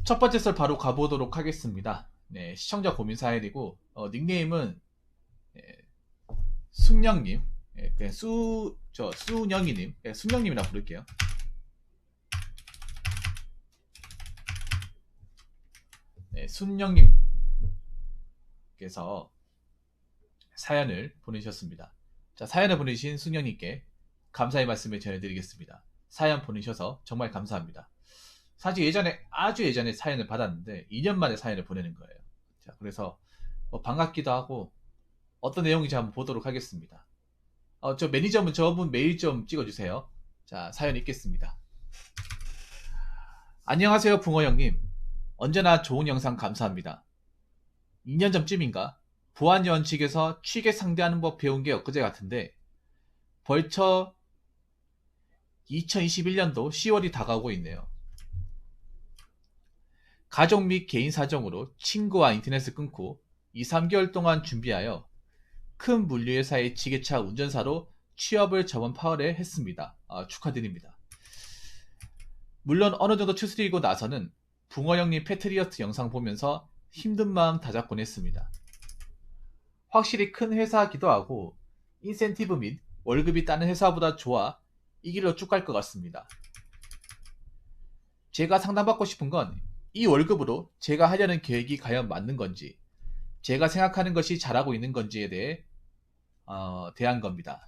첫 번째 썰 바로 가보도록 하겠습니다. 네, 시청자 고민 사연이고, 닉네임은, 예, 순영님, 그냥 순영이님, 순영님이라 부를게요. 네, 순영님께서 사연을 보내셨습니다. 자, 사연을 보내신 순영님께 감사의 말씀을 전해드리겠습니다. 사연 보내셔서 정말 감사합니다. 사실 아주 예전에 사연을 받았는데 2년 만에 사연을 보내는 거예요. 자, 그래서 반갑기도 하고 어떤 내용인지 한번 보도록 하겠습니다. 저 매니저분 저분 메일 좀 찍어주세요. 자, 사연 읽겠습니다. 안녕하세요, 붕어 형님. 언제나 좋은 영상 감사합니다. 2년 전쯤인가 보안요원 측에서 취객 상대하는 법 배운 게 엊그제 같은데 벌써 2021년도 10월이 다가오고 있네요. 가족 및 개인 사정으로 친구와 인터넷을 끊고 2, 3개월 동안 준비하여 큰 물류회사의 지게차 운전사로 취업을 저번 8월에 했습니다. 축하드립니다. 물론 어느 정도 추스리고 나서는 붕어 형님 패트리어트 영상 보면서 힘든 마음 다잡곤 했습니다. 확실히 큰 회사기도 하고 인센티브 및 월급이 다른 회사보다 좋아 이 길로 쭉 갈 것 같습니다. 제가 상담받고 싶은 건 이 월급으로 제가 하려는 계획이 과연 맞는 건지, 제가 생각하는 것이 잘하고 있는 건지에 대한 겁니다.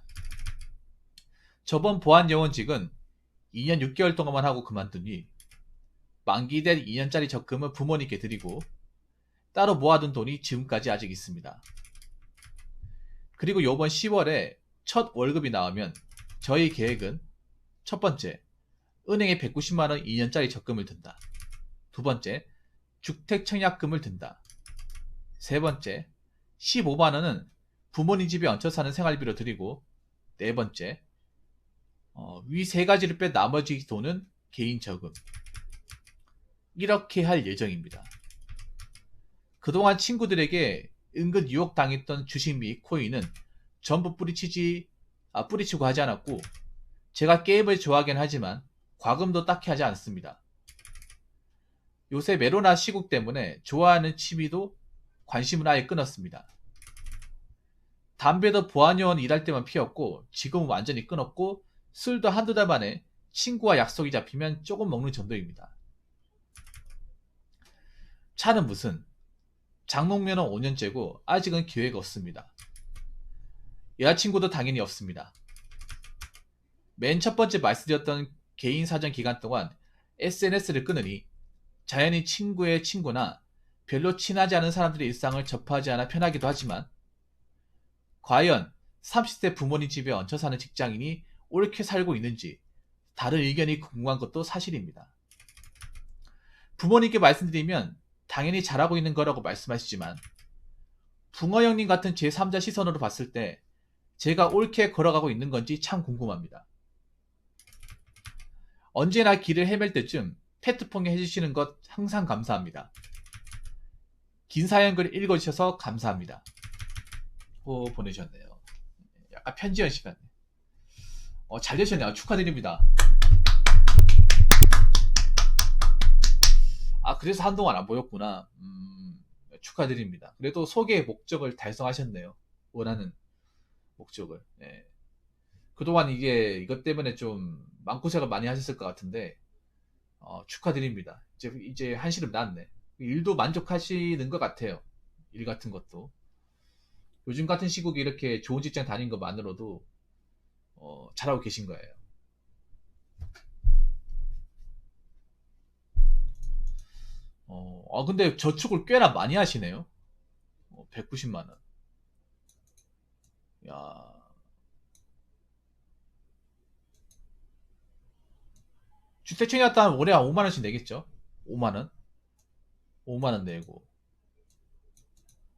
저번 보안요원직은 2년 6개월 동안만 하고 그만두니 만기된 2년짜리 적금을 부모님께 드리고 따로 모아둔 돈이 지금까지 아직 있습니다. 그리고 요번 10월에 첫 월급이 나오면 저희 계획은 첫 번째, 은행에 190만원 2년짜리 적금을 든다. 두 번째, 주택청약금을 든다. 세 번째, 15만원은 부모님 집에 얹혀 사는 생활비로 드리고, 네 번째, 위 세 가지를 뺀 나머지 돈은 개인 저금. 이렇게 할 예정입니다. 그동안 친구들에게 은근 유혹당했던 주식 및 코인은 전부 뿌리치고 하지 않았고, 제가 게임을 좋아하긴 하지만 과금도 딱히 하지 않습니다. 요새 메로나 시국 때문에 좋아하는 취미도 관심을 아예 끊었습니다. 담배도 보안요원 일할 때만 피웠고 지금은 완전히 끊었고, 술도 한두 달 만에 친구와 약속이 잡히면 조금 먹는 정도입니다. 차는 무슨, 장롱면허 5년째고 아직은 기회가 없습니다. 여자친구도 당연히 없습니다. 맨 첫 번째 말씀드렸던 개인 사정 기간 동안 SNS를 끊으니 자연히 친구의 친구나 별로 친하지 않은 사람들의 일상을 접하지 않아 편하기도 하지만, 과연 30대 부모님 집에 얹혀 사는 직장인이 옳게 살고 있는지 다른 의견이 궁금한 것도 사실입니다. 부모님께 말씀드리면 당연히 잘하고 있는 거라고 말씀하시지만, 붕어 형님 같은 제3자 시선으로 봤을 때 제가 옳게 걸어가고 있는 건지 참 궁금합니다. 언제나 길을 헤맬 때쯤 페트퐁에 해주시는 것 항상 감사합니다. 긴 사연 글 읽어주셔서 감사합니다. 보내셨네요. 약간 편지연 시간. 잘 되셨네요. 축하드립니다. 그래서 한동안 안 보였구나. 축하드립니다. 그래도 소개의 목적을 달성하셨네요. 원하는 목적을. 네. 그동안 이것 때문에 좀 마음고생을 많이 하셨을 것 같은데, 축하드립니다. 이제 한시름 났네. 일도 만족하시는 것 같아요. 일 같은 것도. 요즘 같은 시국에 이렇게 좋은 직장 다닌 것만으로도 잘하고 계신 거예요. 근데 저축을 꽤나 많이 하시네요. 190만원. 야. 주택청약단 올해 한 5만원씩 내겠죠? 5만원? 5만원 내고.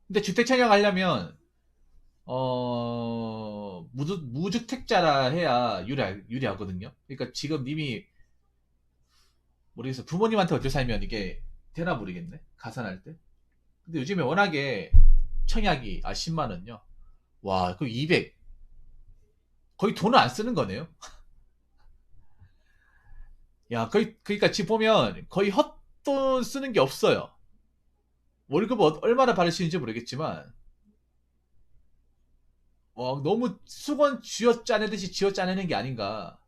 근데 주택청약 하려면, 무주택자라 해야 유리하거든요. 그러니까 지금 님이, 모르겠어. 부모님한테 어떻게 살면 이게 되나 모르겠네. 가산할 때. 근데 요즘에 워낙에 청약이, 10만원요. 와, 그 200. 거의 돈을 안 쓰는 거네요. 야, 그러니까 지금 보면 거의 돈 쓰는 게 없어요. 월급 얼마나 받으시는지 모르겠지만 너무 수건 쥐어 짜내듯이 쥐어 짜내는 게 아닌가.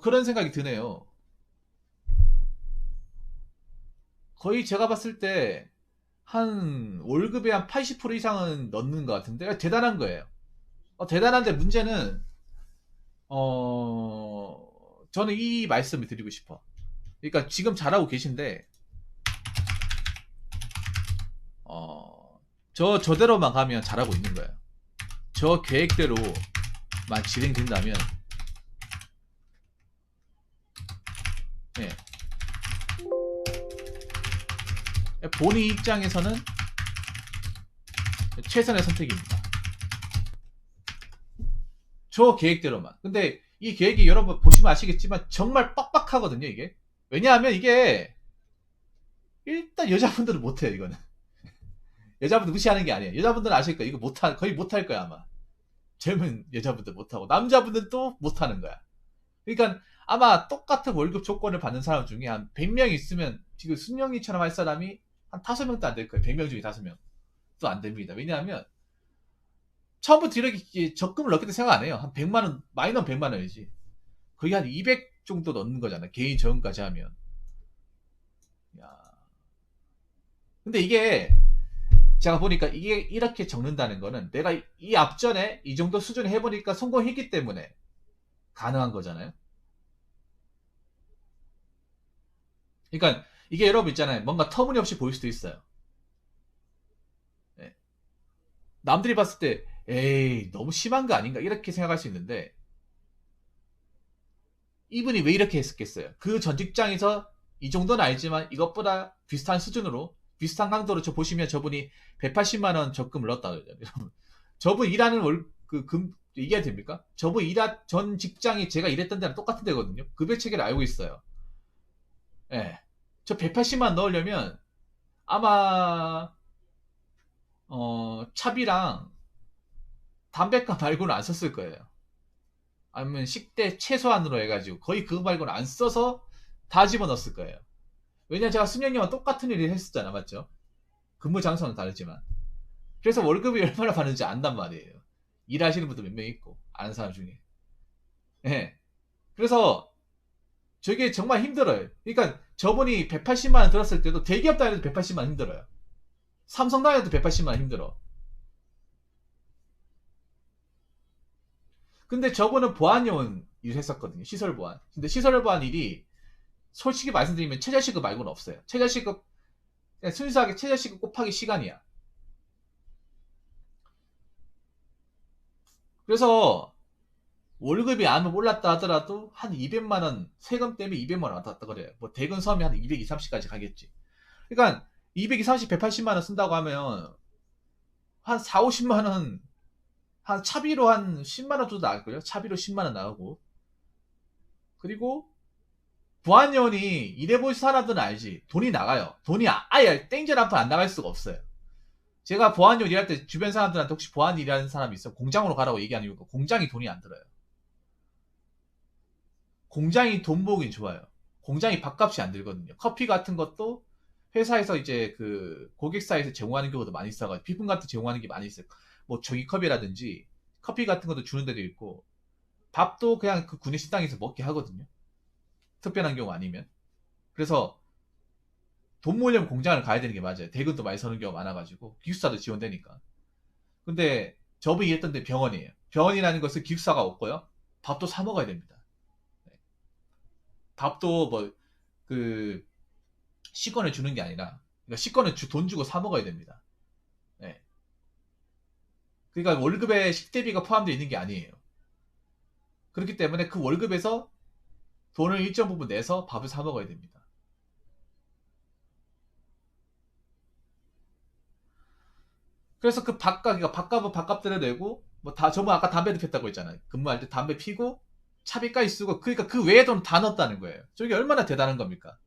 그런 생각이 드네요. 거의 제가 봤을 때 한 월급의 한 80% 이상은 넣는 것 같은데 대단한 거예요. 대단한데 문제는 저는 이 말씀을 드리고 싶어. 그러니까 지금 잘하고 계신데 저대로만 가면 잘하고 있는 거예요. 저 계획대로만 진행된다면 예, 본인 입장에서는 최선의 선택입니다. 저 계획대로만. 근데 이 계획이 여러분 보시면 아시겠지만 정말 빡빡하거든요, 이게. 왜냐하면 이게 일단 여자분들은 못해요, 이거는. 여자분들 무시하는 게 아니에요. 여자분들은 아실 거예요. 이거 거의 못할 거야, 아마. 젊은 여자분들 못하고. 남자분들은 또 못하는 거야. 그러니까 아마 똑같은 월급 조건을 받는 사람 중에 한 100명 있으면 지금 순영이처럼 할 사람이 한 5명도 안 될 거예요. 100명 중에 5명. 또 안 됩니다. 왜냐하면 처음부터 이렇게 적금을 넣겠다 생각 안 해요. 한 100만원, 마이너는 100만원이지. 거의 한 200 정도 넣는 거잖아. 개인 저금까지 하면. 야. 근데 이게 제가 보니까 이게 이렇게 적는다는 거는 내가 이 앞전에 이 정도 수준을 해보니까 성공했기 때문에 가능한 거잖아요. 그러니까 이게 여러분 있잖아요. 뭔가 터무니없이 보일 수도 있어요. 네. 남들이 봤을 때 에이 너무 심한 거 아닌가 이렇게 생각할 수 있는데 이분이 왜 이렇게 했었겠어요? 그 전 직장에서 이 정도는 알지만 이것보다 비슷한 수준으로 비슷한 강도로 보시면 저분이 180만원 적금을 넣었다 그러잖아요. 저분 일하는 이게 됩니까? 저분 전 직장이 제가 일했던 데랑 똑같은 데거든요. 급여 체계를 알고 있어요. 예. 저 180만 넣으려면 아마 차비랑 담배값 말고는 안 썼을 거예요. 아니면 식대 최소한으로 해가지고 거의 그거 말고는 안 써서 다 집어넣었을 거예요. 왜냐면 제가 수년이와 똑같은 일을 했었잖아, 맞죠? 근무 장소는 다르지만. 그래서 월급이 얼마나 받는지 안단 말이에요. 일하시는 분도 몇 명 있고 아는 사람 중에. 예. 그래서 저게 정말 힘들어요. 그러니까 저분이 180만 원 들었을 때도 대기업 다녀도 180만 원 힘들어요. 삼성 다녀도 180만 원 힘들어. 근데 저분은 보안요원 일을 했었거든요. 시설 보안. 근데 시설 보안 일이 솔직히 말씀드리면 최저시급 말고는 없어요. 최저시급 순수하게 최저시급 곱하기 시간이야. 그래서 월급이 안 올랐다 하더라도 한 200만원 세금 때문에 200만원 왔다 갔다 그래요. 뭐 대근 서면 한 220, 30까지 가겠지. 그러니까 220, 30, 180만원 쓴다고 하면 한 4, 50만원 한 차비로 한 10만원 정도 나갈걸요. 차비로 10만원 나오고. 그리고 보안요원이 일해본 사람들은 알지. 돈이 나가요. 돈이 아예 땡전 한 푼 안 나갈 수가 없어요. 제가 보안요원 일할 때 주변 사람들한테 혹시 보안 일하는 사람이 있어 공장으로 가라고 얘기하는 이유가 공장이 돈이 안 들어요. 공장이 돈 모으긴 좋아요. 공장이 밥값이 안 들거든요. 커피 같은 것도 회사에서 이제 그 고객사에서 제공하는 경우도 많이 있어가지고 비품 같은 제공하는 게 많이 있어요. 뭐 종이컵이라든지 커피 같은 것도 주는 데도 있고 밥도 그냥 그 구내 식당에서 먹게 하거든요. 특별한 경우 아니면. 그래서 돈 모으려면 공장을 가야 되는 게 맞아요. 대근도 많이 서는 경우가 많아가지고 기숙사도 지원되니까. 근데 저분이 일했던 데 병원이에요. 병원이라는 것은 기숙사가 없고요. 밥도 사 먹어야 됩니다. 밥도 뭐 그 식권을 주는 게 아니라 그러니까 식권을 돈 주고 사 먹어야 됩니다. 네. 그러니까 월급에 식대비가 포함되어 있는 게 아니에요. 그렇기 때문에 그 월급에서 돈을 일정 부분 내서 밥을 사 먹어야 됩니다. 그래서 그 밥값은 밥값대로 내고 뭐 다 저번 아까 담배도 폈다고 했잖아요. 근무할 때 담배 피고 차비까지 쓰고 그러니까 그 외에 돈 다 넣었다는 거예요. 저게 얼마나 대단한 겁니까?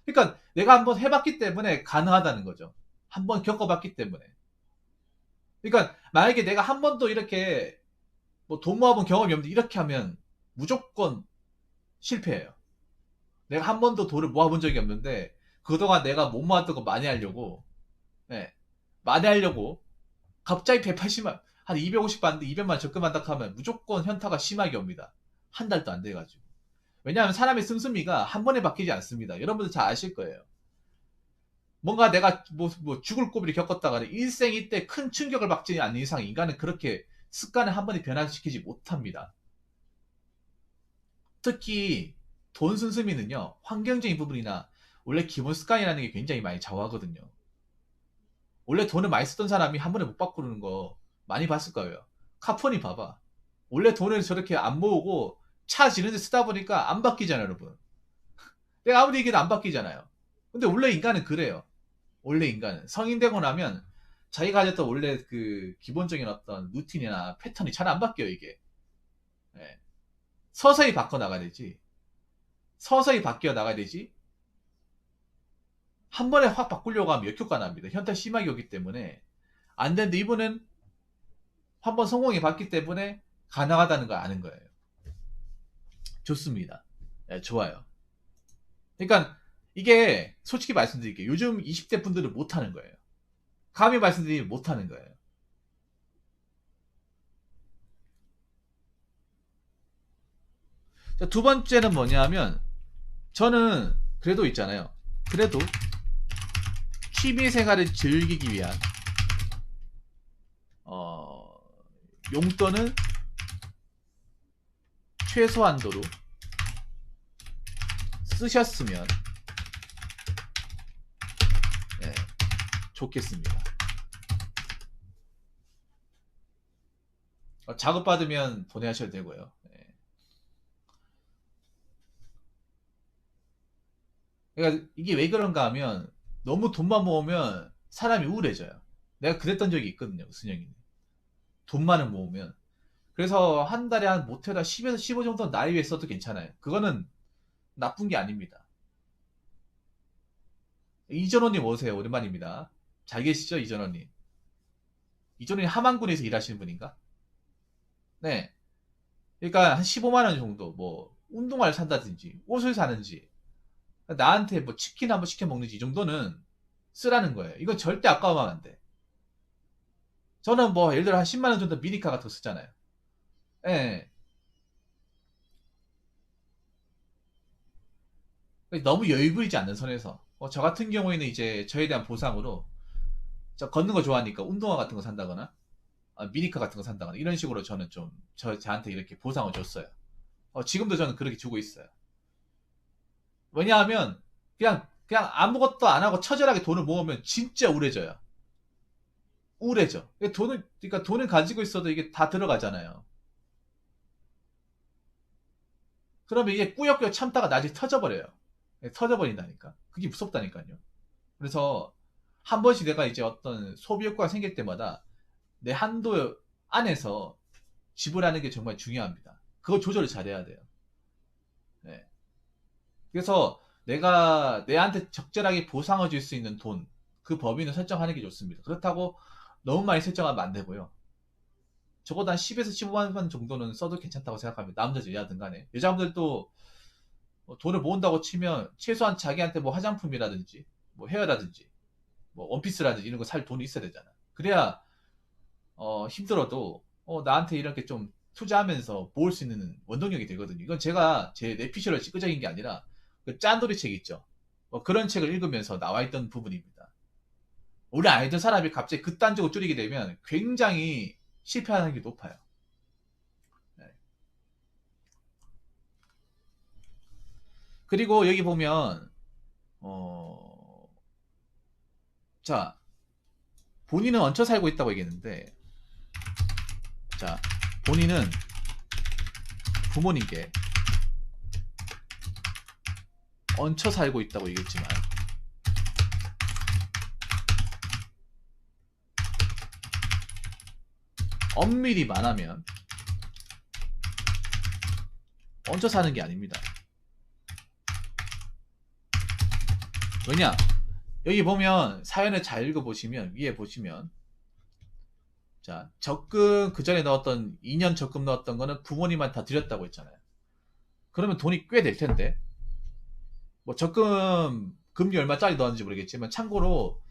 그러니까 내가 한번 해봤기 때문에 가능하다는 거죠. 한번 겪어봤기 때문에. 그러니까 만약에 내가 한 번도 이렇게 뭐 돈 모아본 경험이 없는데 이렇게 하면 무조건 실패해요. 내가 한 번도 돈을 모아본 적이 없는데 그동안 내가 못 모았던 거 많이 하려고, 네, 많이 하려고 갑자기 180만, 한 250 받는데 200만 적금한다 하면 무조건 현타가 심하게 옵니다. 한 달도 안 돼가지고. 왜냐하면 사람의 씀씀이가 한 번에 바뀌지 않습니다. 여러분들 잘 아실 거예요. 뭔가 내가 뭐 죽을 고비를 겪었다가 일생 이때 큰 충격을 받지 않는 이상 인간은 그렇게 습관을 한 번에 변화시키지 못합니다. 특히 돈 씀씀이는요, 환경적인 부분이나 원래 기본 습관이라는 게 굉장히 많이 좌우하거든요. 원래 돈을 많이 쓰던 사람이 한 번에 못 바꾸는 거 많이 봤을 거예요. 카폰이 봐봐. 원래 돈을 저렇게 안 모으고 차 지르는데 쓰다 보니까 안 바뀌잖아요, 여러분. 내가 아무리 얘기해도 안 바뀌잖아요. 근데 원래 인간은 그래요. 원래 인간은 성인 되고 나면 자기가 가졌던 원래 그 기본적인 어떤 루틴이나 패턴이 잘 안 바뀌어요, 이게. 예. 서서히 바꿔 나가야 되지. 서서히 바뀌어 나가야 되지. 한 번에 확 바꾸려고 하면 역효과 납니다. 현타 심하게 오기 때문에 안 되는데, 이분은 한 번 성공해 봤기 때문에 가능하다는 걸 아는 거예요. 좋습니다. 네, 좋아요. 그러니까 이게 솔직히 말씀드릴게요. 요즘 20대 분들은 못하는 거예요. 감히 말씀드리면 못하는 거예요. 자, 두 번째는 뭐냐면, 저는 그래도 있잖아요. 그래도 취미생활을 즐기기 위한 용돈을 최소한도로 쓰셨으면, 네, 좋겠습니다. 자극받으면 보내하셔도 되고요. 네. 그러니까 이게 왜 그런가 하면, 너무 돈만 모으면 사람이 우울해져요. 내가 그랬던 적이 있거든요, 순영이는. 돈만을 모으면. 그래서 한 달에 한 못해도 10에서 15 정도 나이 위에 써도 괜찮아요. 그거는 나쁜 게 아닙니다. 이전원님 오세요. 오랜만입니다. 잘 계시죠, 이전원님? 이전원님 함안군에서 일하시는 분인가? 네. 그러니까 한 15만 원 정도, 뭐 운동화를 산다든지 옷을 사는지, 나한테 뭐 치킨 한번 시켜 먹는지, 이 정도는 쓰라는 거예요. 이건 절대 아까워하면 안 돼. 저는 뭐 예를 들어 한 10만 원 정도 미니카 같은 거 쓰잖아요. 예. 너무 여유 부리지 않는 선에서, 저 같은 경우에는 이제 저에 대한 보상으로, 저 걷는 거 좋아하니까 운동화 같은 거 산다거나, 미니카 같은 거 산다거나, 이런 식으로 저는 좀 저한테 이렇게 보상을 줬어요. 지금도 저는 그렇게 주고 있어요. 왜냐하면 그냥 아무것도 안 하고 처절하게 돈을 모으면 진짜 우울해져요. 우울해져. 그러니까 돈을 가지고 있어도 이게 다 들어가잖아요. 그러면 이게 꾸역꾸역 참다가 나중에 터져버려요. 터져버린다니까. 그게 무섭다니까요. 그래서 한 번씩 내가 이제 어떤 소비 효과가 생길 때마다 내 한도 안에서 지불하는 게 정말 중요합니다. 그거 조절을 잘해야 돼요. 네. 그래서 내가 내한테 적절하게 보상을 줄 수 있는 돈, 그 범위는 설정하는 게 좋습니다. 그렇다고 너무 많이 설정하면 안 되고요. 적어도 한 10에서 15만 원 정도는 써도 괜찮다고 생각합니다. 남자든 여자든 간에. 여자분들도 돈을 모은다고 치면 최소한 자기한테 뭐 화장품이라든지 뭐 헤어라든지 뭐 원피스라든지 이런 거 살 돈이 있어야 되잖아. 그래야 힘들어도 나한테 이렇게 좀 투자하면서 모을 수 있는 원동력이 되거든요. 이건 제가 제 뇌피셜을 찌끄적인 게 아니라 그 짠돌이 책 있죠. 그런 책을 읽으면서 나와 있던 부분입니다. 우리 알던 사람이 갑자기 극단적으로 줄이게 되면 굉장히 실패하는 게 높아요. 네. 그리고 여기 보면 자, 본인은 얹혀 살고 있다고 얘기했는데, 자, 본인은 부모님께 얹혀 살고 있다고 얘기했지만, 엄밀히 말하면 얹혀 사는 게 아닙니다. 왜냐? 여기 보면 사연을 잘 읽어보시면, 위에 보시면, 자, 적금 그 전에 넣었던 2년 적금 넣었던 거는 부모님한테 다 드렸다고 했잖아요. 그러면 돈이 꽤 될 텐데, 뭐 적금 금리 얼마짜리 넣었는지 모르겠지만 참고로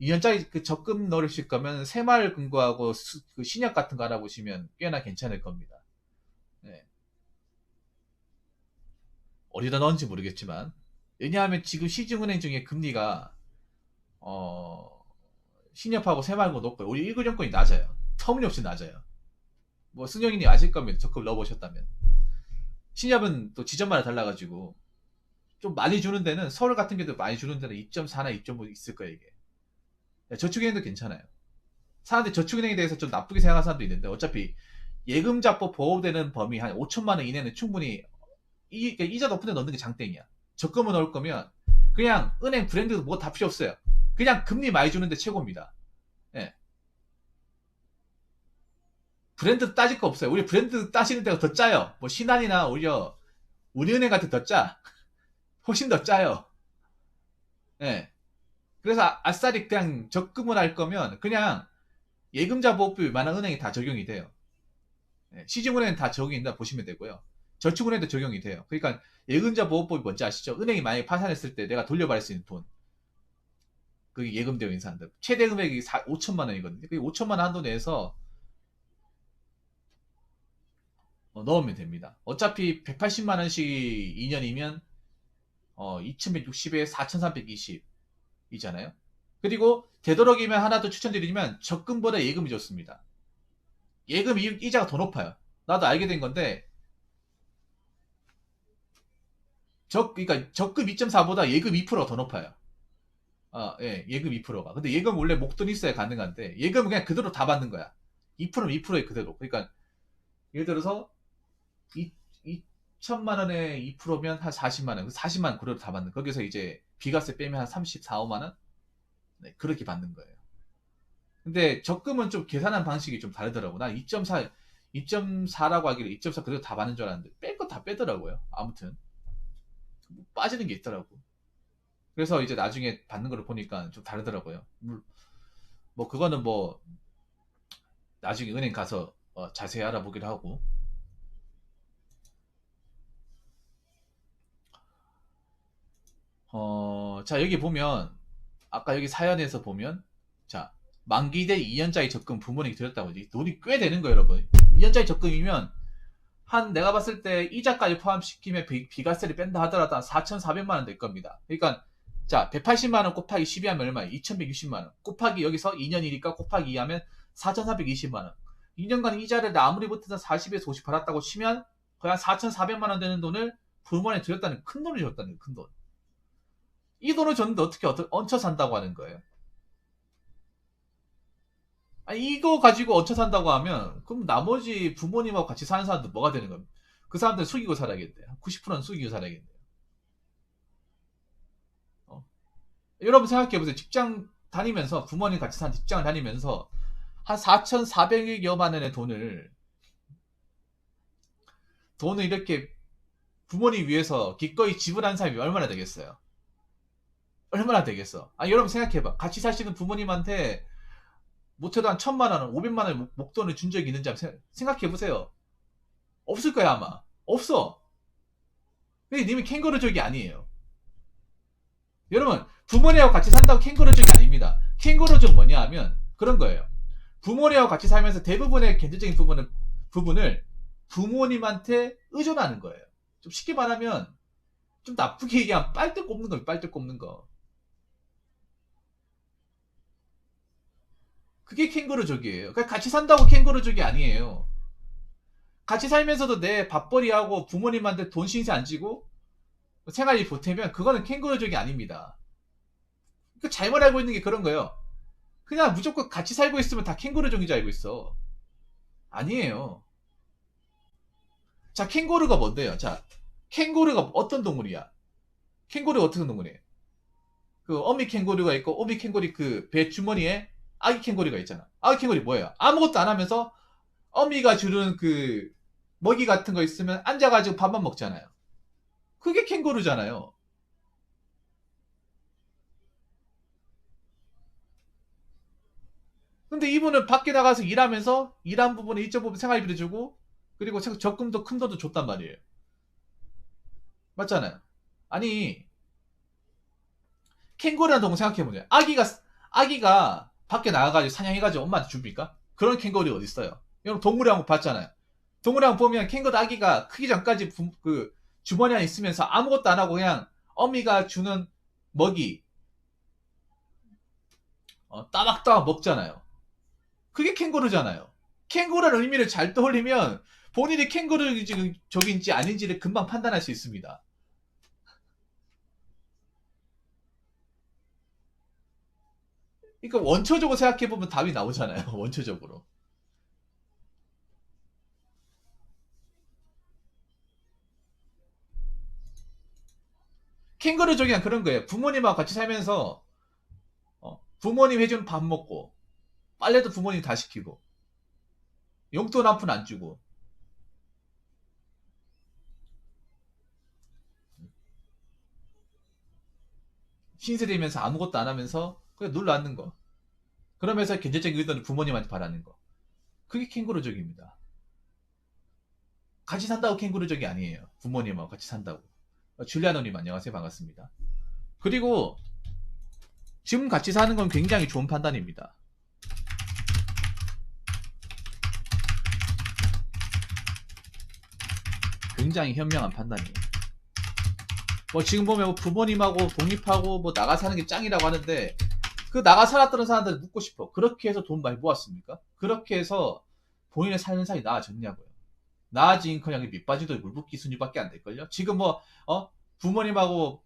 2년짜리 그 적금 넣으실 거면 새마을 금고하고 그 신약 같은 거 알아보시면 꽤나 괜찮을 겁니다. 네. 어디다 넣었는지 모르겠지만 왜냐하면 지금 시중은행 중에 금리가 어 신협하고 새마을금고 높고요. 우리 1금융권이 낮아요. 터무니없이 낮아요. 뭐 승용이님 아실 겁니다. 적금 넣어보셨다면. 신협은 또 지점마다 달라가지고 좀 많이 주는 데는 서울 같은 게도 많이 주는 데는 2.4나 2.5 있을 거예요 이게. 저축은행도 괜찮아요. 사람들이 저축은행에 대해서 좀 나쁘게 생각하는 사람도 있는데 어차피 예금자법 보호되는 범위 한 5천만 원 이내는 충분히 그러니까 이자 높은 데 넣는 게 장땡이야. 적금을 넣을 거면 그냥 은행 브랜드도 뭐 다 필요 없어요. 그냥 금리 많이 주는데 최고입니다. 예. 브랜드 따질 거 없어요. 우리 브랜드 따시는 데가 더 짜요. 뭐 신한이나 오히려 우리은행 같은 더 짜. 훨씬 더 짜요. 예. 그래서 아싸리 그냥 적금을 할 거면 그냥 예금자 보호법이 많은 은행이 다 적용이 돼요. 예. 시중은행은 다 적용이 된다 보시면 되고요. 저축은행도 적용이 돼요. 그러니까 예금자 보호법이 뭔지 아시죠? 은행이 만약에 파산했을 때 내가 돌려받을 수 있는 돈. 그게 예금되어 있는 사람들. 최대 금액이 5천만 원이거든요. 그 5천만 원 한도 내에서 넣으면 됩니다. 어차피 180만 원씩 2년이면 2160에 4320이잖아요. 그리고 되도록이면 하나 더 추천드리면 적금보다 예금이 좋습니다. 예금 이자가 더 높아요. 나도 알게 된 건데 그러니까 적금 2.4보다 예금 2%가 더 높아요. 예, 예금 2%가. 근데 예금 원래 목돈 있어야 가능한데 예금은 그냥 그대로 다 받는 거야. 2%는 2%에 그대로. 그러니까 예를 들어서 2천만 원에 2%면 한 40만 원. 40만 원 그대로 다 받는. 거기서 이제 비과세 빼면 한 34, 5만 원? 네, 그렇게 받는 거예요. 근데 적금은 좀 계산한 방식이 좀 다르더라고. 난 2.4라고 하길래 2.4 그대로 다 받는 줄 알았는데 뺄 거 다 빼더라고요. 아무튼 빠지는 게 있더라고. 그래서 이제 나중에 받는 걸 보니까 좀 다르더라고요. 뭐 그거는 뭐 나중에 은행 가서 자세히 알아보기로 하고. 자 여기 보면 아까 여기 사연에서 보면 자 만기 대 2년짜리 적금 부모님이 드렸다고 하지. 돈이 꽤 되는 거예요 여러분. 2년짜리 적금이면 한 내가 봤을 때 이자까지 포함시키면 비과세를 뺀다 하더라도 한 4,400만 원 될 겁니다. 그러니까 자 180만 원 곱하기 12 하면 얼마예요? 2,160만 원 곱하기 여기서 2년이니까 곱하기 2 하면 4,420만 원. 2년간 이자를 아무리 못해서 40에서 50 받았다고 치면 거의 한 4,400만 원 되는 돈을 부모님이 드렸다는 큰 돈을 줬다는 큰 돈. 이 돈을 줬는데 어떻게 얹혀 산다고 하는 거예요? 아니, 이거 가지고 얹혀 산다고 하면 그럼 나머지 부모님하고 같이 사는 사람들 뭐가 되는 겁니까? 그 사람들 숙이고 살아야겠대요. 90%는 숙이고 살아야겠네요. 어? 여러분 생각해보세요. 직장 다니면서 부모님 같이 사는 직장을 다니면서 한 4,400여만 원의 돈을 이렇게 부모님 위해서 기꺼이 지불한 사람이 얼마나 되겠어요? 얼마나 되겠어? 아 여러분 생각해봐. 같이 사시는 부모님한테 못해도 한 1,000만 원, 500만 원 목돈을 준 적이 있는지 한번 생각해보세요. 없을 거야 아마. 없어. 근데 님이 캥거루족이 아니에요. 여러분 부모님하고 같이 산다고 캥거루족이 아닙니다. 캥거루족 뭐냐 하면 그런 거예요. 부모님하고 같이 살면서 대부분의 경제적인 부분을 부모님한테 의존하는 거예요. 좀 쉽게 말하면 좀 나쁘게 얘기하면 빨대 꼽는 거예요. 빨대 꼽는 거. 그게 캥거루족이에요. 그러니까 같이 산다고 캥거루족이 아니에요. 같이 살면서도 내 밥벌이하고 부모님한테 돈 신세 안 지고 생활이 보태면 그거는 캥거루족이 아닙니다. 그 잘못 알고 있는 게 그런 거예요. 그냥 무조건 같이 살고 있으면 다 캥거루족인 줄 알고 있어. 아니에요. 자, 캥거루가 뭔데요? 자, 캥거루가 어떤 동물이야? 캥거루가 어떤 동물이에요? 그 어미 캥거루가 있고 어미 캥거루 그 배 주머니에 아기 캥거루가 있잖아. 아기 캥거루 뭐예요? 아무것도 안 하면서 어미가 주는 그 먹이 같은 거 있으면 앉아가지고 밥만 먹잖아요. 그게 캥거루잖아요. 근데 이분은 밖에 나가서 일하면서 일한 부분에 일정 부분 생활비를 주고 그리고 적금도 큰 돈도 줬단 말이에요. 맞잖아요. 아니 캥거루라는 동물 생각해보세요. 아기가 밖에 나가가지고 사냥해가지고 엄마한테 줍니까? 그런 캥거루 어디 있어요? 여러분 동물의 왕국 봤잖아요. 동물의 왕국 보면 캥거루 아기가 크기 전까지 그 주머니 안에 있으면서 아무것도 안 하고 그냥 어미가 주는 먹이 따박따박 먹잖아요. 그게 캥거루잖아요. 캥거루라는 의미를 잘 떠올리면 본인이 캥거루 지금 적인지 아닌지를 금방 판단할 수 있습니다. 그러니까 원초적으로 생각해보면 답이 나오잖아요. 원초적으로. 캥거루족이란 그런 거예요. 부모님하고 같이 살면서 부모님 해주는 밥 먹고 빨래도 부모님 다 시키고 용돈 한 푼 안 주고 신세대면서 아무것도 안 하면서 그냥 눌러 앉는 거. 그러면서 경제적인 의도는 부모님한테 바라는 거. 그게 캥거루족입니다. 같이 산다고 캥거루족이 아니에요. 부모님하고 같이 산다고. 줄리아노님 안녕하세요. 반갑습니다. 그리고 지금 같이 사는 건 굉장히 좋은 판단입니다. 굉장히 현명한 판단이에요. 뭐 지금 보면 뭐 부모님하고 독립하고 뭐 나가 사는 게 짱이라고 하는데 그 나가 살았던 사람들 묻고 싶어. 그렇게 해서 돈 많이 모았습니까? 그렇게 해서 본인의 삶은 살이 나아졌냐고요. 나아진커녕 밑바지도 물붓기 순위밖에 안 될걸요. 지금 뭐 부모님하고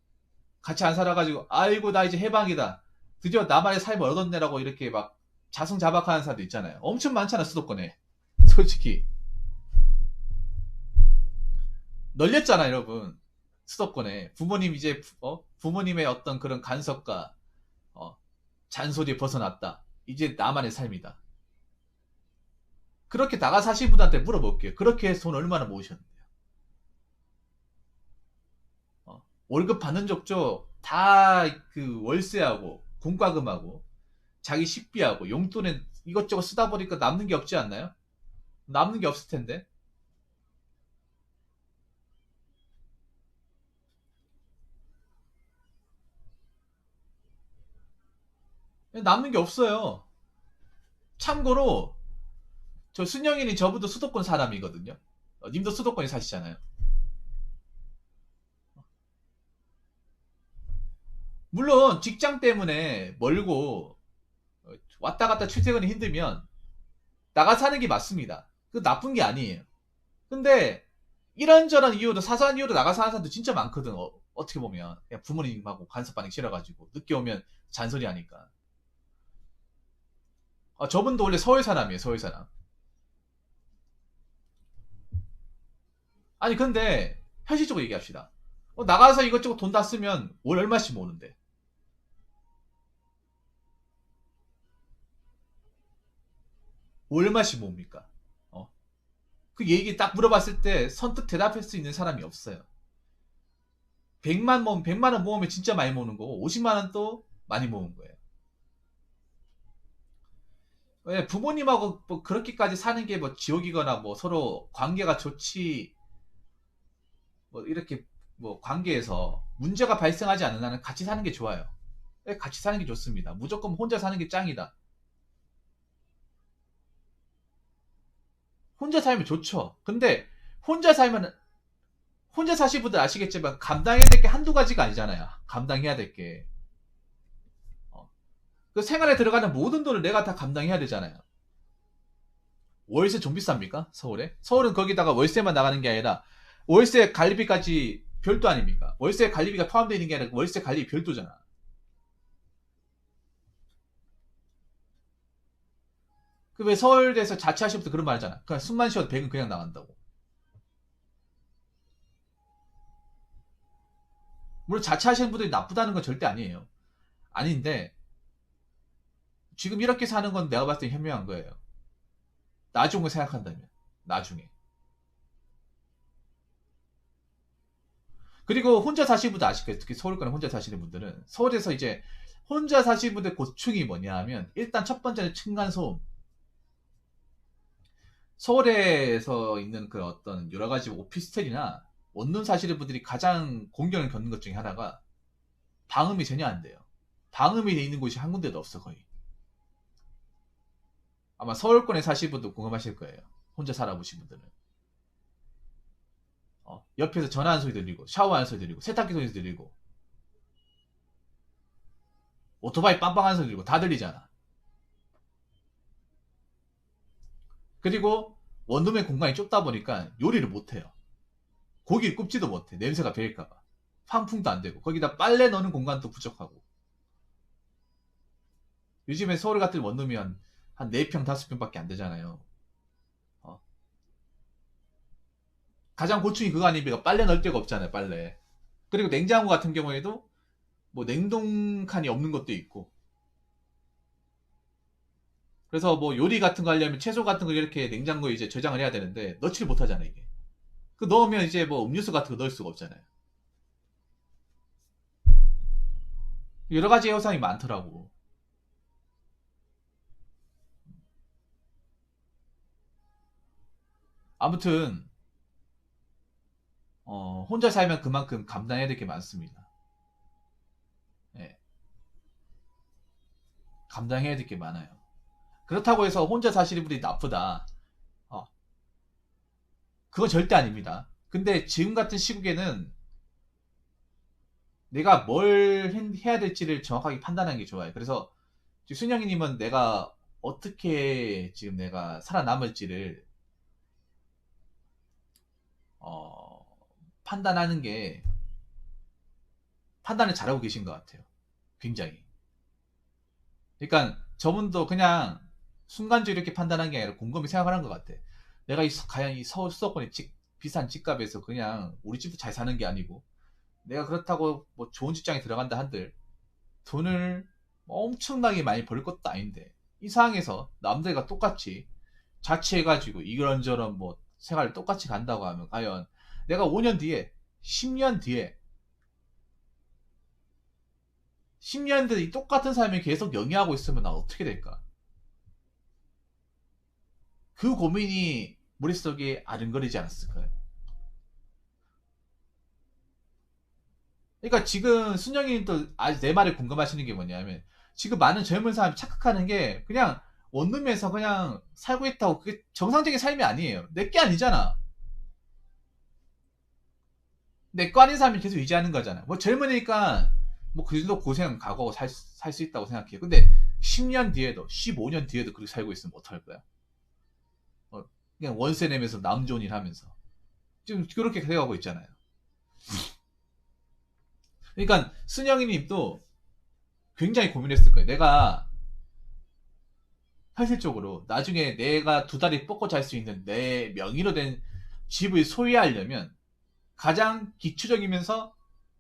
같이 안 살아가지고 아이고 나 이제 해방이다. 드디어 나만의 삶을 얻었네라고 이렇게 막 자승자박하는 사람도 있잖아요. 엄청 많잖아 수도권에. 솔직히 널렸잖아 여러분. 수도권에 부모님 이제 부모님의 어떤 그런 간섭과 잔소리에 벗어났다. 이제 나만의 삶이다. 그렇게 나가 사신 분한테 물어볼게요. 그렇게 해서 돈 얼마나 모으셨는데요? 월급 받는 족족 다 그 월세하고 공과금하고 자기 식비하고 용돈에 이것저것 쓰다 보니까 남는 게 없지 않나요? 남는 게 없을 텐데. 남는 게 없어요. 참고로 저 순영이는 저분도 수도권 사람이거든요. 님도 수도권에 사시잖아요. 물론 직장 때문에 멀고 왔다 갔다 출퇴근이 힘들면 나가 사는 게 맞습니다. 그 나쁜 게 아니에요. 근데 이런저런 이유로 사소한 이유로 나가 사는 사람도 진짜 많거든. 어떻게 보면 그냥 부모님하고 간섭받기 싫어가지고 늦게 오면 잔소리 하니까. 저분도 원래 서울 사람이에요. 서울 사람. 아니 근데 현실적으로 얘기합시다. 나가서 이것저것 돈 다 쓰면 월 얼마씩 모으는데. 월 얼마씩 모읍니까? 그 얘기 딱 물어봤을 때 선뜻 대답할 수 있는 사람이 없어요. 100만 원 모으면 진짜 많이 모으는 거고 50만 원 또 많이 모은 거예요. 왜 부모님하고 뭐 그렇게까지 사는 게 뭐 지옥이거나 뭐 서로 관계가 좋지 뭐 이렇게 뭐 관계에서 문제가 발생하지 않는 한은 같이 사는 게 좋아요. 왜 같이 사는 게 좋습니다. 무조건 혼자 사는 게 짱이다. 혼자 살면 좋죠. 근데 혼자 살면 혼자 사실 분들 아시겠지만 감당해야 될 게 한두 가지가 아니잖아요. 감당해야 될 게. 그 생활에 들어가는 모든 돈을 내가 다 감당해야 되잖아요. 월세 좀 비쌉니까? 서울에? 서울은 거기다가 월세만 나가는 게 아니라 월세 관리비까지 별도 아닙니까? 월세 관리비가 포함되어 있는 게 아니라 월세 관리비 별도잖아. 그 왜 서울대에서 자취하실 때 그런 말 하잖아. 그냥 숨만 쉬어도 100은 그냥 나간다고. 물론 자취하시는 분들이 나쁘다는 건 절대 아니에요. 아닌데 지금 이렇게 사는 건 내가 봤을 때 현명한 거예요. 나중을 생각한다면. 나중에. 그리고 혼자 사시는 분들 아실 거예요. 특히 서울권에 혼자 사시는 분들은 서울에서 이제 혼자 사시는 분들 고충이 뭐냐 하면 일단 첫 번째는 층간소음. 서울에서 있는 그 어떤 여러 가지 오피스텔이나 원룸 사시는 분들이 가장 공경을 겪는 것 중에 하나가 방음이 전혀 안 돼요. 방음이 돼 있는 곳이 한 군데도 없어 거의. 아마 서울권에 사실 분도 공감하실 거예요. 혼자 살아보신 분들은. 옆에서 전화하는 소리 들리고 샤워하는 소리 들리고 세탁기 소리 들리고 오토바이 빵빵하는 소리 들리고 다 들리잖아. 그리고 원룸의 공간이 좁다 보니까 요리를 못해요. 고기를 굽지도 못해. 냄새가 배일까봐. 환풍도 안 되고 거기다 빨래 넣는 공간도 부족하고. 요즘에 서울 같은 원룸이 한 4평 5평밖에 안 되잖아요. 가장 고충이 그거 아닙니까? 빨래 넣을 데가 없잖아요, 빨래. 그리고 냉장고 같은 경우에도 뭐 냉동칸이 없는 것도 있고. 그래서 뭐 요리 같은 거 하려면 채소 같은 거 이렇게 냉장고에 이제 저장을 해야 되는데 넣지를 못하잖아요, 이게. 그 넣으면 이제 뭐 음료수 같은 거 넣을 수가 없잖아요. 여러 가지 현상이 많더라고. 아무튼 혼자 살면 그만큼 감당해야 될 게 많습니다. 예, 감당해야 될 게 많아요. 그렇다고 해서 혼자 사시는 분이 나쁘다. 어, 그건 절대 아닙니다. 근데 지금 같은 시국에는 내가 뭘 해야 될지를 정확하게 판단하는 게 좋아요. 그래서 순영이님은 내가 어떻게 지금 내가 살아남을지를 어, 판단하는 게 판단을 잘하고 계신 것 같아요. 굉장히. 그러니까 저분도 그냥 순간적으로 이렇게 판단한 게 아니라 곰곰이 생각을 한 것 같아. 내가 과연 이 서울 수도권의 비싼 집값에서 그냥 우리 집도 잘 사는 게 아니고 내가 그렇다고 뭐 좋은 직장에 들어간다 한들 돈을 엄청나게 많이 벌 것도 아닌데 이 상황에서 남들과 똑같이 자취해가지고 이런저런 뭐 생활을 똑같이 간다고 하면 과연 내가 5년 뒤에 10년 뒤에 10년 뒤에 이 똑같은 삶을 계속 영위하고 있으면 나 어떻게 될까? 그 고민이 머릿속에 아른거리지 않았을까요? 그러니까 지금 순영이도 아직 내 말에 공감하시는 게 뭐냐면 지금 많은 젊은 사람이 착각하는 게 그냥 원룸에서 그냥 살고 있다고 그게 정상적인 삶이 아니에요. 내 게 아니잖아. 내 거 아닌 삶이 계속 유지하는 거잖아. 뭐 젊으니까 뭐 그 정도 고생 각오하고 살 수 있다고 생각해요. 근데 10년 뒤에도 15년 뒤에도 그렇게 살고 있으면 어떡할 거야? 그냥 월세 내면서 남 좋은 일 하면서 지금 그렇게 돼가고 있잖아요. 그러니까 순영이님도 굉장히 고민했을 거예요. 내가 현실적으로 나중에 내가 두 다리 뻗고 잘 수 있는 내 명의로 된 집을 소유하려면 가장 기초적이면서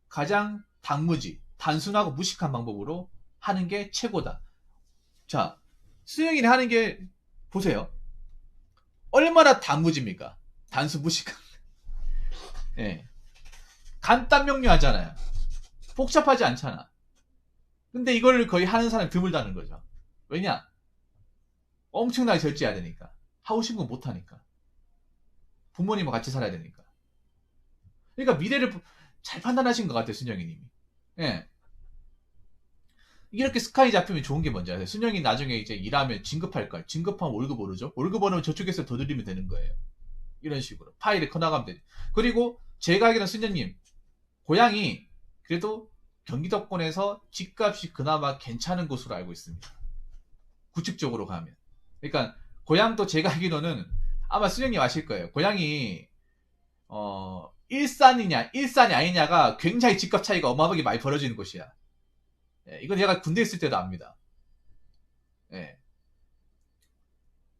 가장 단무지, 단순하고 무식한 방법으로 하는 게 최고다. 자, 수영이는 하는 게 보세요. 얼마나 단무지입니까? 단순 무식한. 예. 간단 명료하잖아요. 복잡하지 않잖아. 근데 이걸 거의 하는 사람이 드물다는 거죠. 왜냐? 엄청나게 절제해야 되니까. 하고 싶은 거 못하니까. 부모님과 같이 살아야 되니까. 그러니까 미래를 잘 판단하신 것 같아요, 순영이님이. 예. 이렇게 스카이 잡히면 좋은 게 뭔지 아세요? 순영이 나중에 이제 일하면 진급할 거야. 진급하면 월급 오르죠? 월급 오르면 저쪽에서 더 드리면 되는 거예요. 이런 식으로. 파일이 커나가면 되죠. 그리고 제가 알기로는 순영님, 고향이 그래도 경기도권에서 집값이 그나마 괜찮은 곳으로 알고 있습니다. 구축적으로 가면. 그러니까 고향도 제가 알기로는 아마 수영님 아실 거예요. 고향이 일산이 아니냐가 굉장히 집값 차이가 어마어마하게 많이 벌어지는 곳이야. 예, 이건 제가 군대 있을 때도 압니다. 예.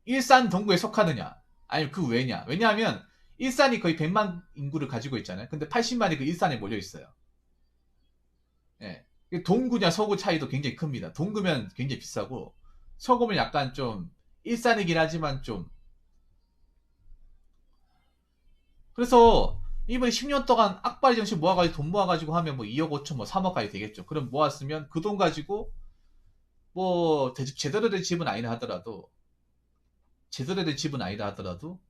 일산 동구에 속하느냐 아니면 그 외냐. 왜냐하면 일산이 거의 100만 인구를 가지고 있잖아요. 근데 80만이 그 일산에 몰려 있어요. 예. 동구냐 서구 차이도 굉장히 큽니다. 동구면 굉장히 비싸고 서구면 약간 좀 일산이긴 하지만 좀 그래서 이번에 10년 동안 악바리 정신 모아가지고 돈 모아가지고 하면 뭐 2억 5천 뭐 3억까지 되겠죠. 그럼 모았으면 그 돈 가지고 뭐 제대로 된 집은 아니라 하더라도 제대로 된 집은 아니다 하더라도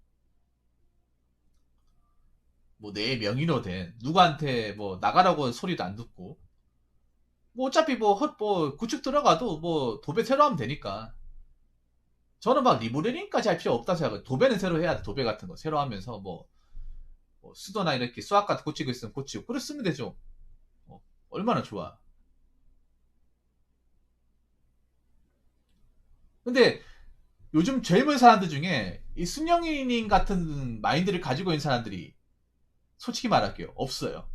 뭐 내 명의로 된 누구한테 뭐 나가라고 소리도 안 듣고 뭐 어차피 뭐 구축 들어가도 뭐 도배 새로 하면 되니까. 저는 막 리모델링까지 할 필요 없다 생각해요. 도배는 새로 해야 돼. 도배 같은 거 새로 하면서 뭐 수도나 이렇게 수압 같은 거 고치고 있으면 고치고 그래 쓰면 되죠. 얼마나 좋아. 근데 요즘 젊은 사람들 중에 이 순영이님 같은 마인드를 가지고 있는 사람들이 솔직히 말할게요. 없어요.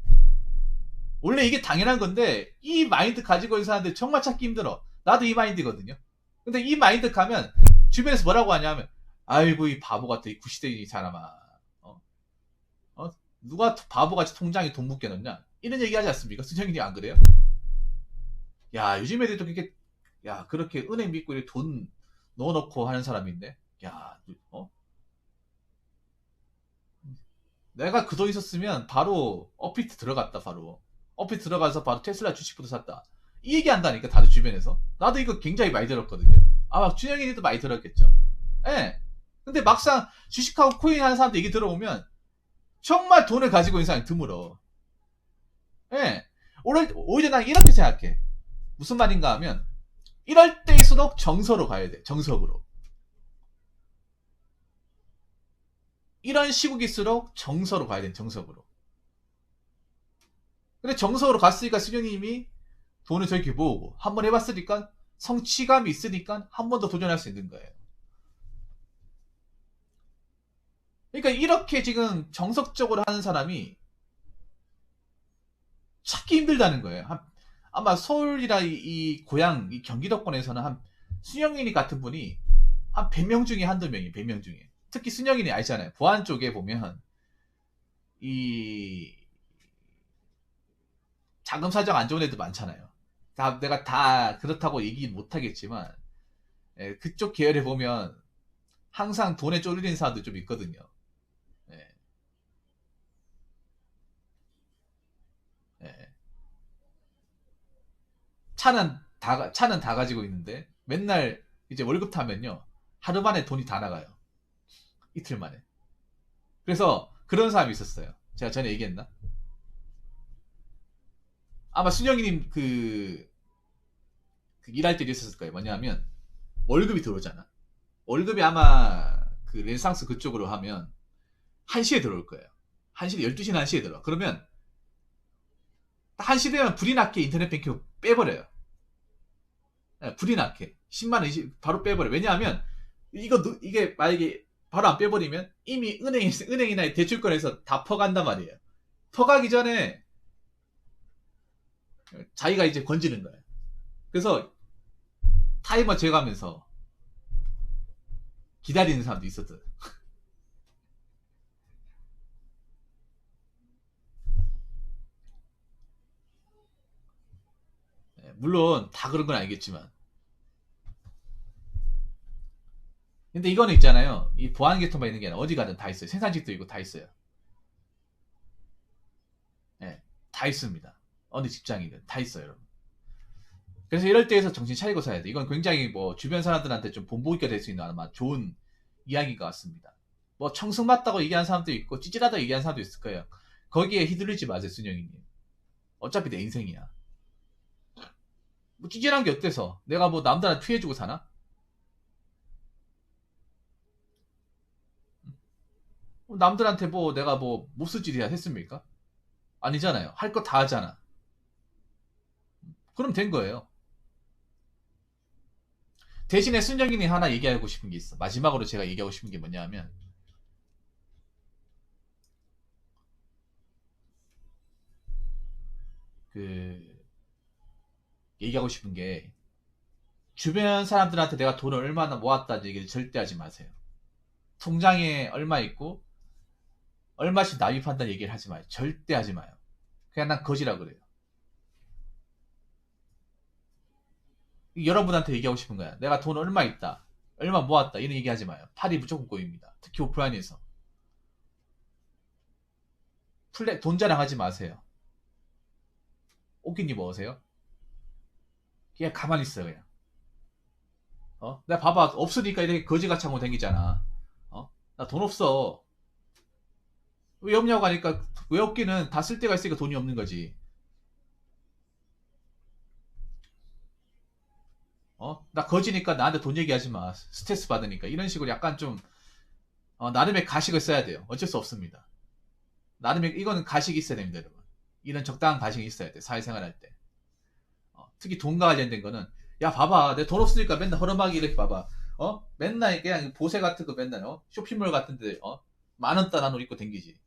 원래 이게 당연한 건데 이 마인드 가지고 있는 사람들 정말 찾기 힘들어. 나도 이 마인드거든요. 근데 이 마인드 가면 주변에서 뭐라고 하냐면 아이고 이 바보 같아 이 구시대인 이 사람아. 어? 어? 누가 바보같이 통장에 돈 묶여놓냐? 이런 얘기 하지 않습니까? 순영이님 안 그래요? 야 요즘 애들도 그렇게 야 그렇게 은행 믿고 이렇게 돈 넣어놓고 하는 사람인데 야 내가 그 돈 있었으면 바로 업비트 들어갔다 바로 업비트 들어가서 바로 테슬라 주식부터 샀다 이 얘기 한다니까 다들 주변에서 나도 이거 굉장히 많이 들었거든요 아마 준영이도 많이 들었겠죠 예 근데 막상 주식하고 코인 하는 사람들 얘기 들어보면 정말 돈을 가지고 있는 사람이 드물어 예 오히려 난 이렇게 생각해 무슨 말인가 하면 이럴 때일수록 정서로 가야 돼 정석으로 이런 시국일수록 정서로 가야 돼 정석으로 근데 정석으로 갔으니까 수녀님이 돈을 저렇게 모으고 한번 해봤으니까 성취감이 있으니까 한 번 더 도전할 수 있는 거예요. 그러니까 이렇게 지금 정석적으로 하는 사람이 찾기 힘들다는 거예요. 아마 서울이라 이 고향 이 경기도권에서는 한 순영인이 같은 분이 한 100명 중에 한두 명이 100명 중에 특히 순영인이 알잖아요. 보안 쪽에 보면 이 자금 사정 안 좋은 애들 많잖아요. 내가 다 그렇다고 얘기 못하겠지만 그쪽 계열에 보면 항상 돈에 쫄리는 사람도 좀 있거든요. 예, 예. 차는 다 가지고 있는데 맨날 이제 월급 타면요 하루 만에 돈이 다 나가요. 이틀 만에. 그래서 그런 사람이 있었어요. 제가 전에 얘기했나? 아마 순영이님 그 일할 때 있었을 거예요. 뭐냐면 월급이 들어오잖아. 월급이 아마 그 렌상스 그쪽으로 하면 1시에 들어올 거예요. 1시, 12시나 1시에 들어와. 그러면 1시 되면 불이 났게 인터넷 뱅킹 빼버려요. 네, 불이 났게. 10만원, 20, 바로 빼버려요. 왜냐하면, 이게 만약에 바로 안 빼버리면 이미 은행이나 대출권에서 다 퍼간단 말이에요. 퍼가기 전에 자기가 이제 건지는 거예요. 그래서 타이머 재가면서 기다리는 사람도 있었던. 물론 다 그런 건 알겠지만. 근데 이거는 있잖아요. 이 보안계통만 있는 게 아니라 어디 가든 다 있어요. 생산직도 있고 다 있어요. 네, 다 있습니다. 어느 직장이든 다 있어요, 여러분. 그래서 이럴 때에서 정신 차리고 사야 돼. 이건 굉장히 뭐 주변 사람들한테 좀 본보기가 될 수 있는 아마 좋은 이야기인 것 같습니다. 뭐 청승 맞다고 얘기하는 사람도 있고 찌질하다고 얘기하는 사람도 있을 거예요. 거기에 휘둘리지 마세요, 순영이님. 어차피 내 인생이야. 뭐 찌질한 게 어때서? 내가 뭐 남들한테 피해주고 사나? 남들한테 뭐 내가 뭐 못쓰질이야 했습니까? 아니잖아요. 할 거 다 하잖아. 그럼 된 거예요. 대신에 순영이님 하나 얘기하고 싶은 게 있어. 마지막으로 제가 얘기하고 싶은 게 뭐냐 하면 그 얘기하고 싶은 게 주변 사람들한테 내가 돈을 얼마나 모았다는 얘기를 절대 하지 마세요. 통장에 얼마 있고 얼마씩 납입한다는 얘기를 하지 마요. 절대 하지 마요. 그냥 난 거지라 그래요. 여러분한테 얘기하고 싶은 거야. 내가 돈 얼마 있다. 얼마 모았다. 이런 얘기 하지 마요. 팔이 무조건 꼬입니다. 특히 오프라인에서. 돈 자랑하지 마세요. 옷깃니 먹으세요? 그냥 가만히 있어요, 그냥. 내가 봐봐. 없으니까 이렇게 거지같이 하고 다니잖아. 나 돈 없어. 왜 없냐고 하니까 왜 없기는 다 쓸 데가 있으니까 돈이 없는 거지. 나 거지니까 나한테 돈 얘기하지 마. 스트레스 받으니까. 이런 식으로 약간 좀, 나름의 가식을 써야 돼요. 어쩔 수 없습니다. 나름의, 이거는 가식이 있어야 됩니다, 여러분. 이런 적당한 가식이 있어야 돼. 사회생활 할 때. 특히 돈과 관련된 거는, 야, 봐봐. 내 돈 없으니까 맨날 허름하게 이렇게 봐봐. 맨날 그냥 보세 같은 거 맨날, 쇼핑몰 같은데, 10,000원 한옷 입고 댕기지.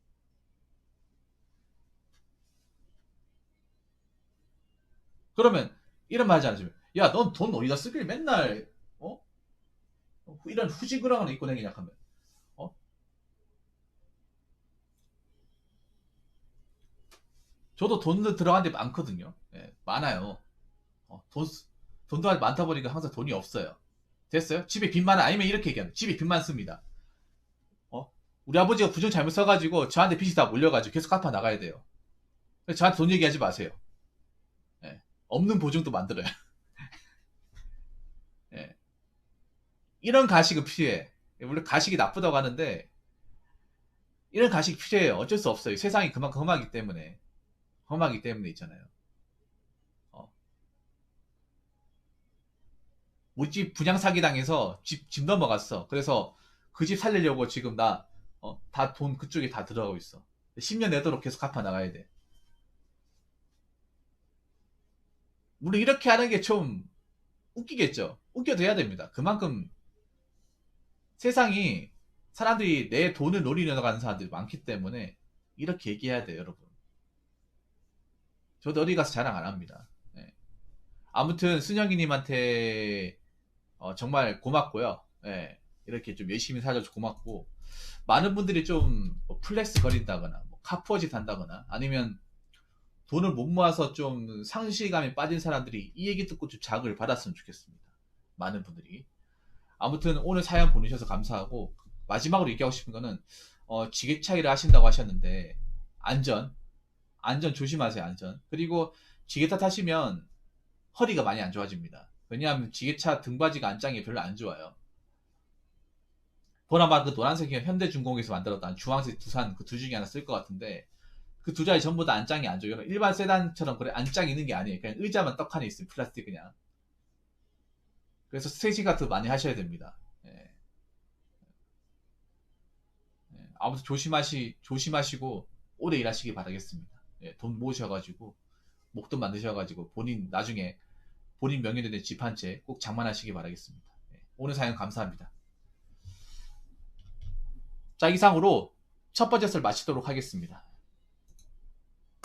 그러면, 이런 말 하지 않으시면, 야, 넌 돈 어디다 쓰길 맨날, 어? 이런 후지그랑을 입고 다니냐 하면, 어? 저도 돈 들어간 데 많거든요. 예, 많아요. 어, 돈, 돈도 많다 보니까 항상 돈이 없어요. 됐어요? 집에 빚 많아. 아니면 이렇게 얘기하면, 집에 빚 많습니다. 어? 우리 아버지가 부정 잘못 써가지고, 저한테 빚이 다 몰려가지고 계속 갚아 나가야 돼요. 그래서 저한테 돈 얘기하지 마세요. 예, 없는 보증도 만들어요. 예, 이런 가식은 피해. 물론 가식이 나쁘다고 하는데, 이런 가식 피해요. 어쩔 수 없어요. 세상이 그만큼 험하기 때문에. 험하기 때문에 있잖아요. 어. 우리 집 분양 사기당해서 집 넘어갔어. 그래서 그 집 살리려고 지금 다 돈 그쪽에 다 들어가고 있어. 10년 내도록 계속 갚아 나가야 돼. 물론 이렇게 하는 게 좀 웃기겠죠. 웃겨도 해야 됩니다. 그만큼 세상이 사람들이 내 돈을 노리려 가는 사람들이 많기 때문에 이렇게 얘기해야 돼요, 여러분. 저도 어디 가서 자랑 안 합니다. 네. 아무튼 순영이님한테 정말 고맙고요. 예, 이렇게 좀 열심히 살려서 고맙고 많은 분들이 좀뭐 플렉스 거린다거나 뭐 카푸어짓 한다거나 아니면 돈을 못 모아서 좀 상실감에 빠진 사람들이 이 얘기 듣고 좀 자극을 받았으면 좋겠습니다. 많은 분들이. 아무튼 오늘 사연 보내주셔서 감사하고 마지막으로 얘기하고 싶은 거는 지게차 일을 하신다고 하셨는데 안전 안전 조심하세요. 안전. 그리고 지게차 타시면 허리가 많이 안 좋아집니다. 왜냐하면 지게차 등받이가 안짱이 별로 안 좋아요. 보나마 그 노란색이 현대중공에서 만들었던 주황색 두산 그 두 중에 하나 쓸 것 같은데 그 두 자리 전부 다 안짱이 안 좋아요. 일반 세단처럼 그래 안짱이 있는 게 아니에요. 그냥 의자만 떡하니 있어요. 플라스틱 그냥. 그래서 스트레칭 같은 거 많이 하셔야 됩니다. 예. 예. 아무튼 조심하시고 오래 일하시기 바라겠습니다. 예. 돈 모으셔가지고 목돈 만드셔가지고 본인 나중에 본인 명의로 된 집 한 채 꼭 장만하시기 바라겠습니다. 예. 오늘 사연 감사합니다. 자, 이상으로 첫 번째 썰 마치도록 하겠습니다.